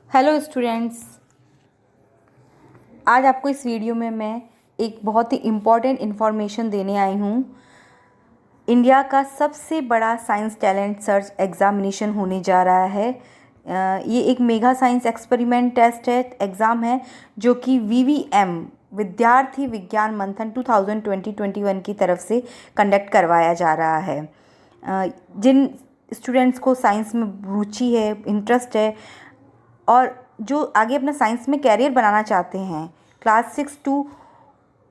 Hello students. आज आपको इस वीडियो में मैं एक बहुत ही इम्पॉर्टेंट इन्फॉर्मेशन देने आई हूँ। इंडिया का सबसे बड़ा साइंस टैलेंट सर्च एग्ज़ामिनेशन होने जा रहा है। ये एक मेगा साइंस एक्सपेरिमेंट टेस्ट है, एग्ज़ाम है, जो कि वीवीएम विद्यार्थी विज्ञान मंथन 2020-21 की तरफ से कंडक्ट करवाया जा रहा है। जिन स्टूडेंट्स को साइंस में रुचि है, इंटरेस्ट है और जो आगे अपना साइंस में कैरियर बनाना चाहते हैं, क्लास 6 टू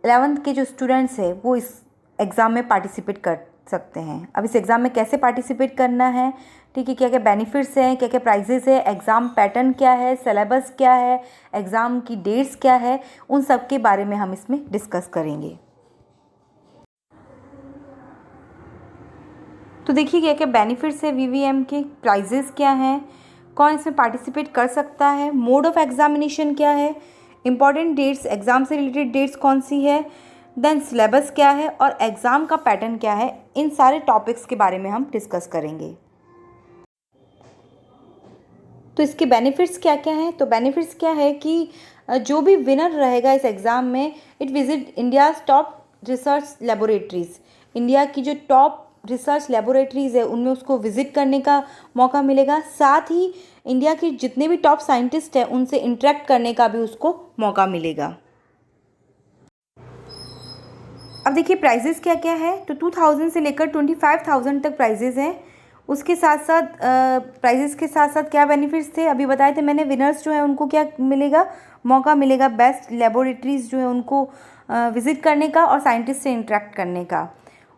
11th के जो स्टूडेंट्स हैं वो इस एग्ज़ाम में पार्टिसिपेट कर सकते हैं। अब इस एग्ज़ाम में कैसे पार्टिसिपेट करना है, ठीक है, क्या क्या बेनिफिट्स हैं, क्या क्या प्राइजेस है, एग्ज़ाम पैटर्न क्या है, सिलेबस क्या है, एग्ज़ाम की डेट्स क्या है, उन सब के बारे में हम इसमें डिस्कस करेंगे। तो देखिए क्या क्या बेनिफिट्स है वीवीएम के, प्राइजेस क्या हैं, कौन इसमें पार्टिसिपेट कर सकता है, मोड ऑफ एग्जामिनेशन क्या है, इंपॉर्टेंट डेट्स, एग्ज़ाम से रिलेटेड डेट्स कौन सी है, देन सिलेबस क्या है और एग्ज़ाम का पैटर्न क्या है। इन सारे टॉपिक्स के बारे में हम डिस्कस करेंगे। तो इसके बेनिफिट्स क्या क्या हैं? तो बेनिफिट्स क्या है कि जो भी विनर रहेगा इस एग्ज़ाम में, it visit India's top research laboratories. India की जो टॉप रिसर्च लेबोरेटरीज़ है उनमें उसको विज़िट करने का मौका मिलेगा। साथ ही इंडिया के जितने भी टॉप साइंटिस्ट हैं उनसे इंटरेक्ट करने का भी उसको मौका मिलेगा। अब देखिए प्राइजेस क्या क्या है। तो 2000 से लेकर 25,000 तक प्राइजेस हैं। उसके साथ साथ प्राइजेस के साथ साथ क्या बेनिफिट्स थे अभी बताए थे मैंने। विनर्स जो है उनको क्या मिलेगा, मौका मिलेगा बेस्ट लेबोरेटरीज़ जो है उनको विज़िट करने का और साइंटिस्ट से इंटरेक्ट करने का।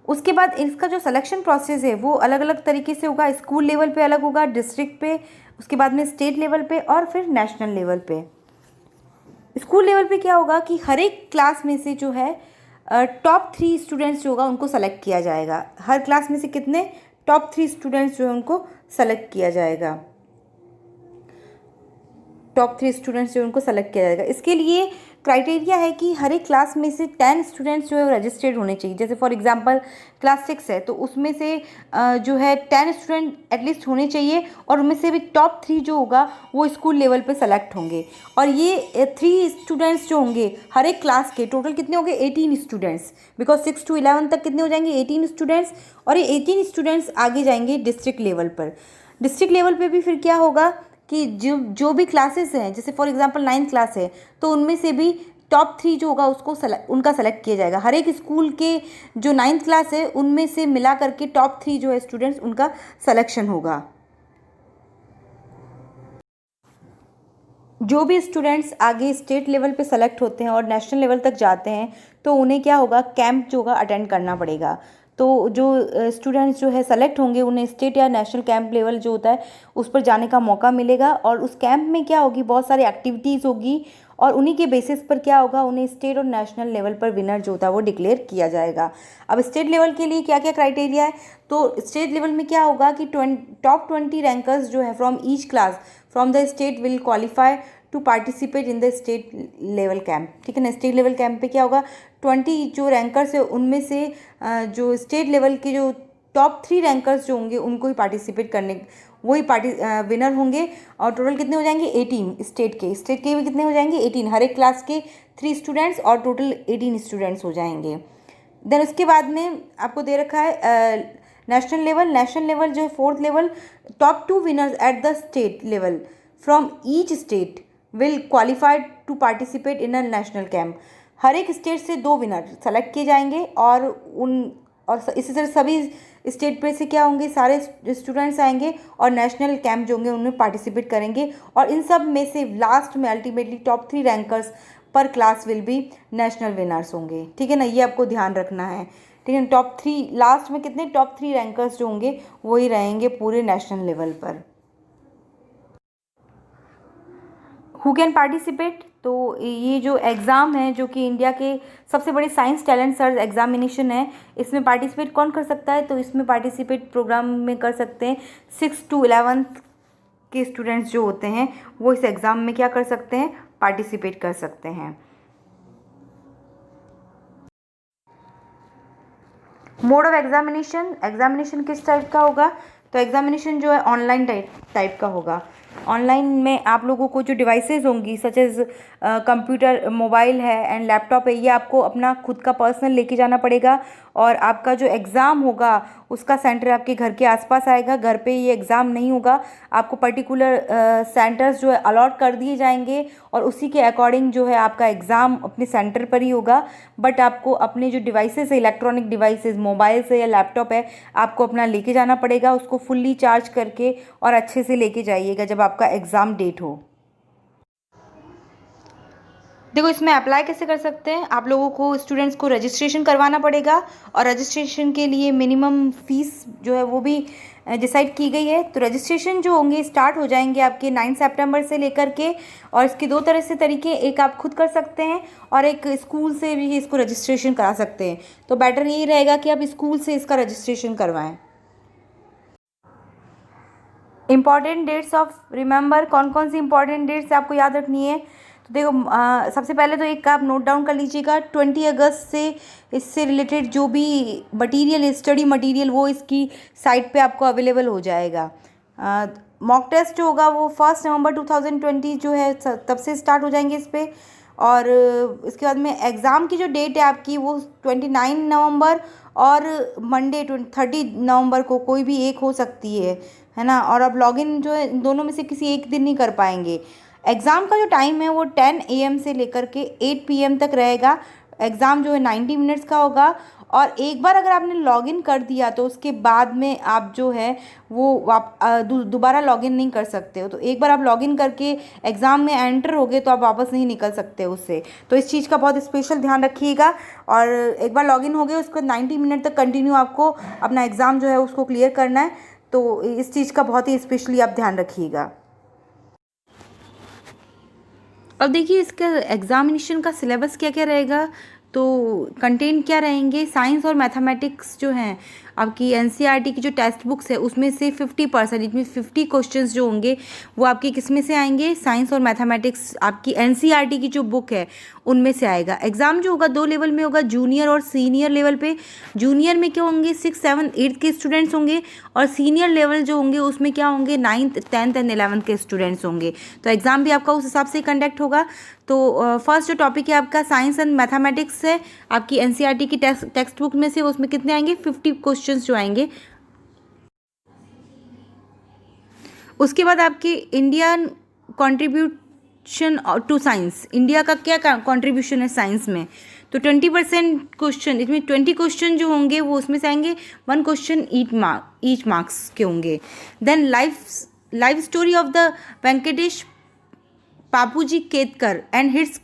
उसके बाद इसका जो सिलेक्शन प्रोसेस है वो अलग अलग तरीके से होगा। स्कूल लेवल पे अलग होगा, डिस्ट्रिक्ट पे, उसके बाद में स्टेट लेवल पे और फिर नेशनल लेवल पे। स्कूल लेवल पे क्या होगा कि हर एक क्लास में से जो है टॉप 3 स्टूडेंट्स जो होगा उनको सेलेक्ट किया जाएगा। हर क्लास में से कितने टॉप 3 स्टूडेंट्स जो है उनको सेलेक्ट किया जाएगा। टॉप 3 स्टूडेंट्स जो उनको सेलेक्ट किया जाएगा। इसके लिए क्राइटेरिया है कि हर एक क्लास में से 10 स्टूडेंट्स जो है रजिस्टर्ड होने चाहिए। जैसे फॉर एग्जांपल क्लास 6 है तो उसमें से जो है 10 स्टूडेंट एटलीस्ट होने चाहिए और उनमें से भी टॉप 3 जो होगा वो स्कूल लेवल पे सेलेक्ट होंगे। और ये 3 स्टूडेंट्स जो होंगे हर एक क्लास के, टोटल कितने होंगे 18 स्टूडेंट्स, बिकॉज 6 टू 11 तक कितने हो जाएंगे 18 स्टूडेंट्स। और ये 18 स्टूडेंट्स आगे जाएंगे डिस्ट्रिक्ट लेवल पर। डिस्ट्रिक्ट लेवल पे भी फिर क्या होगा कि जो जो भी क्लासेस हैं, जैसे फॉर एग्जांपल 9th क्लास है तो उनमें से भी टॉप 3 जो होगा उसको उनका सेलेक्ट किया जाएगा। हर एक स्कूल के जो 9th क्लास है उनमें से मिला करके टॉप 3 जो है स्टूडेंट्स उनका सिलेक्शन होगा। जो भी स्टूडेंट्स आगे स्टेट लेवल पे सेलेक्ट होते हैं और नेशनल लेवल तक जाते हैं तो उन्हें क्या होगा, कैंप जो होगा अटेंड करना पड़ेगा। तो जो स्टूडेंट्स जो है सेलेक्ट होंगे उन्हें स्टेट या नेशनल कैंप लेवल जो होता है उस पर जाने का मौका मिलेगा। और उस कैंप में क्या होगी, बहुत सारी एक्टिविटीज़ होगी और उन्हीं के बेसिस पर क्या होगा, उन्हें स्टेट और नेशनल लेवल पर विनर जो होता है वो डिक्लेयर किया जाएगा। अब स्टेट लेवल के लिए क्या क्या क्राइटेरिया है, तो स्टेट लेवल में क्या होगा कि टॉप 20 रैंकर्स जो है from each class from the state will qualify to participate in the state level camp. ठीक है ना। स्टेट लेवल कैंप पे क्या होगा, 20 जो रैंकर्स है उनमें से जो स्टेट लेवल के जो टॉप 3 रैंकर्स जो होंगे उनको ही पार्टिसिपेट करने, वही विनर होंगे। और टोटल कितने हो जाएंगे 18 स्टेट के भी कितने हो जाएंगे 18, हर एक क्लास के 3 स्टूडेंट्स और टोटल 18 स्टूडेंट्स हो जाएंगे। देन उसके बाद में आपको दे रखा है नेशनल लेवल जो है 4th level, top 2 winners at the state level from each state will qualified to participate in a national camp. हर एक स्टेट से 2 विनर सेलेक्ट किए जाएंगे और इसी तरह सभी स्टेट पे से क्या होंगे, सारे स्टूडेंट्स आएंगे और नेशनल कैंप जो होंगे उनमें पार्टिसिपेट करेंगे। और इन सब में से लास्ट में अल्टीमेटली टॉप 3 रैंकर्स पर class will be national winners होंगे। ठीक है ना, ये आपको ध्यान रखना है। ठीक है, टॉप 3 लास्ट में कितने टॉप 3 रैंकर्स जो होंगे वही रहेंगे पूरे नेशनल लेवल पर। हु कैन पार्टिसिपेट, तो ये जो एग्ज़ाम है जो कि इंडिया के सबसे बड़े साइंस टैलेंट सर्च एग्जामिनेशन है, इसमें पार्टिसिपेट कौन कर सकता है, तो इसमें पार्टिसिपेट प्रोग्राम में कर सकते हैं 6 टू 11th के स्टूडेंट्स जो होते हैं वो इस एग्ज़ाम में क्या कर सकते हैं, पार्टिसिपेट कर सकते हैं। मोड ऑफ एग्जामिनेशन, एग्जामिनेशन किस टाइप का होगा, तो एग्ज़ामिनेशन जो है ऑनलाइन टाइप का होगा। ऑनलाइन में आप लोगों को जो डिवाइसेस होंगी सच एज़ कंप्यूटर, मोबाइल है एंड लैपटॉप है, ये आपको अपना खुद का पर्सनल लेके जाना पड़ेगा। और आपका जो एग्ज़ाम होगा उसका सेंटर आपके घर के आसपास आएगा, घर पे ये एग्ज़ाम नहीं होगा। आपको पर्टिकुलर सेंटर्स जो है अलॉट कर दिए जाएंगे और उसी के अकॉर्डिंग जो है आपका एग्ज़ाम अपने सेंटर पर ही होगा। बट आपको अपने जो डिवाइसेस है, इलेक्ट्रॉनिक डिवाइसेस, मोबाइल से या लैपटॉप है, आपको अपना लेके जाना पड़ेगा, उसको फुल्ली चार्ज करके और अच्छे से लेके जाइएगा जब आपका एग्ज़ाम डेट हो। देखो इसमें अप्लाई कैसे कर सकते हैं, आप लोगों को स्टूडेंट्स को रजिस्ट्रेशन करवाना पड़ेगा और रजिस्ट्रेशन के लिए मिनिमम फ़ीस जो है वो भी डिसाइड की गई है। तो रजिस्ट्रेशन जो होंगे स्टार्ट हो जाएंगे आपके 9 सितंबर से लेकर के, और इसके दो तरह से तरीके, एक आप खुद कर सकते हैं और एक स्कूल से भी इसको रजिस्ट्रेशन करा सकते हैं। तो बेटर यही रहेगा कि आप स्कूल से इसका रजिस्ट्रेशन करवाएं। इम्पॉर्टेंट डेट्स ऑफ रिमेंबर, कौन कौन सी इंपॉर्टेंट डेट्स आपको याद रखनी है। तो देखो सबसे पहले तो एक आप नोट डाउन कर लीजिएगा, 20 अगस्त से इससे रिलेटेड जो भी मटेरियल, स्टडी मटेरियल, वो इसकी साइट पे आपको अवेलेबल हो जाएगा। मॉक टेस्ट जो होगा वो 1 नवंबर 2020 जो है तब से स्टार्ट हो जाएंगे इस पर। और इसके बाद में एग्ज़ाम की जो डेट है आपकी वो 29 नवंबर और मंडे 30 नवंबर को कोई भी एक हो सकती है ना। और अब लॉगिन जो है इन दोनों में से किसी एक दिन नहीं कर पाएंगे। एग्ज़ाम का जो टाइम है वो 10 AM से लेकर के 8 PM तक रहेगा। एग्ज़ाम जो है 90 मिनट्स का होगा। और एक बार अगर आपने लॉगिन कर दिया तो उसके बाद में आप जो है वो आप दोबारा लॉगिन नहीं कर सकते हो। तो एक बार आप लॉगिन करके एग्ज़ाम में एंटर हो गए तो आप वापस नहीं निकल सकते उससे। तो इस चीज़ का बहुत स्पेशल ध्यान रखिएगा। और एक बार लॉगिन हो गए उसके बाद 90 मिनट तक कंटिन्यू आपको अपना एग्ज़ाम जो है उसको क्लियर करना है। तो इस चीज़ का बहुत ही स्पेशली आप ध्यान रखिएगा। अब देखिए इसका एग्ज़ामिनेशन का सिलेबस क्या क्या रहेगा, तो कंटेंट क्या रहेंगे। साइंस और मैथमेटिक्स जो हैं आपकी एनसीईआरटी की जो टेक्स्ट बुक्स है उसमें से 50%, इसमें 50 क्वेश्चंस जो होंगे वो आपके किस में से आएंगे, साइंस और मैथमेटिक्स आपकी एनसीईआरटी की जो बुक है उनमें से आएगा। एग्ज़ाम जो होगा 2 लेवल में होगा, जूनियर और सीनियर लेवल पे। जूनियर में क्या होंगे 6, 7, 8 के स्टूडेंट्स होंगे, और सीनियर लेवल जो होंगे उसमें क्या होंगे 9th, 10th एंड 11th के स्टूडेंट्स होंगे। तो एग्ज़ाम भी आपका उस हिसाब से कंडक्ट होगा। तो फर्स्ट जो टॉपिक है आपका साइंस एंड मैथमेटिक्स है आपकी एनसीईआरटी की टेक्स्ट बुक में से, उसमें कितने आएंगे 50 क्वेश्चंस जो आएंगे। उसके बाद आपके Indian contribution to science, India का क्या कंट्रीब्यूशन है साइंस में, तो 20% क्वेश्चन, इसमें 20 क्वेश्चन जो होंगे वो उसमें से आएंगे, 1 क्वेश्चन ईच मार्क्स के होंगे। Then life story of the Venkatesh Bapuji Ketkar and his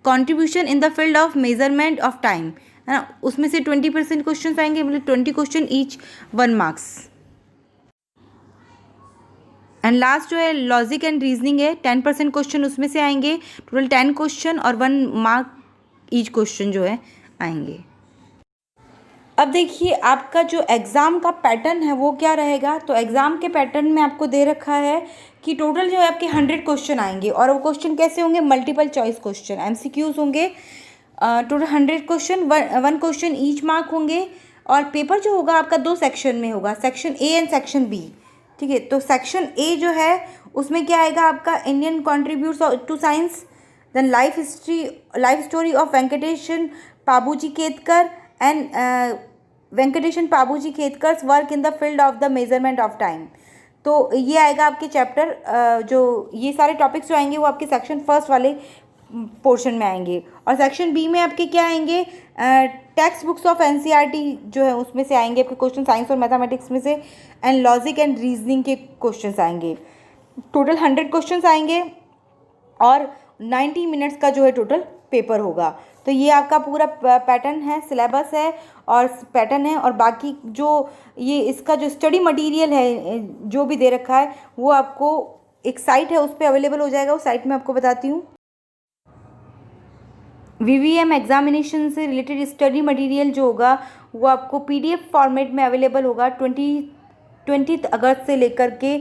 contribution in the field of measurement of time, है ना, उसमें से 20% क्वेश्चन आएंगे, मतलब 20 question each 1 marks. And last जो है लॉजिक एंड रीजनिंग है, 10% क्वेश्चन उसमें से आएंगे, टोटल 10 क्वेश्चन और 1 मार्क ईच क्वेश्चन जो है आएंगे। अब देखिए आपका जो एग्ज़ाम का पैटर्न है वो क्या रहेगा। तो एग्ज़ाम के पैटर्न में आपको दे रखा है कि टोटल जो है आपके 100 क्वेश्चन आएंगे, और वो क्वेश्चन कैसे होंगे, मल्टीपल चॉइस क्वेश्चन, MCQs होंगे। Total 100 question, 1 question each mark होंगे। और पेपर जो होगा आपका 2 सेक्शन में होगा, section A and section B, ठीक है। तो सेक्शन A जो है उसमें क्या आएगा आपका Indian contributes to science, then life story of Venkatesh Bapuji Ketkar and Venkatesh Bapuji Ketkar's work in the field of the measurement of time. तो ये आएगा आपके चैप्टर, जो ये सारे टॉपिक्स जो आएंगे वो आपके सेक्शन फर्स्ट वाले पोर्शन में आएंगे। और सेक्शन बी में आपके क्या आएंगे, टेक्स्ट बुक्स ऑफ एनसीईआरटी जो है उसमें से आएंगे आपके क्वेश्चन, साइंस और मैथमेटिक्स में से, एंड लॉजिक एंड रीजनिंग के क्वेश्चंस आएंगे। टोटल 100 क्वेश्चंस आएंगे और 90 मिनट्स का जो है टोटल पेपर होगा। तो ये आपका पूरा पैटर्न है, सिलेबस है और पैटर्न है। और बाकी जो ये इसका जो स्टडी मटेरियल है जो भी दे रखा है वो आपको एक साइट है उस पर अवेलेबल हो जाएगा। उस साइट में आपको बताती हूँ। VVM एग्जामिनेशन से रिलेटेड स्टडी मटेरियल जो होगा वो आपको PDF फॉर्मेट में अवेलेबल होगा 20 अगस्त से लेकर के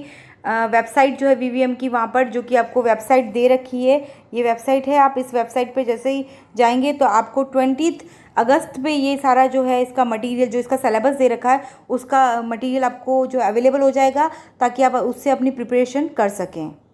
वेबसाइट जो है वीवीएम की, वहाँ पर जो कि आपको वेबसाइट दे रखी है, ये वेबसाइट है। आप इस वेबसाइट पे जैसे ही जाएंगे तो आपको 20 अगस्त पे ये सारा जो है इसका मटेरियल, जो इसका सिलेबस दे रखा है उसका मटेरियल आपको जो अवेलेबल हो जाएगा, ताकि आप उससे अपनी प्रिपरेशन कर सकें।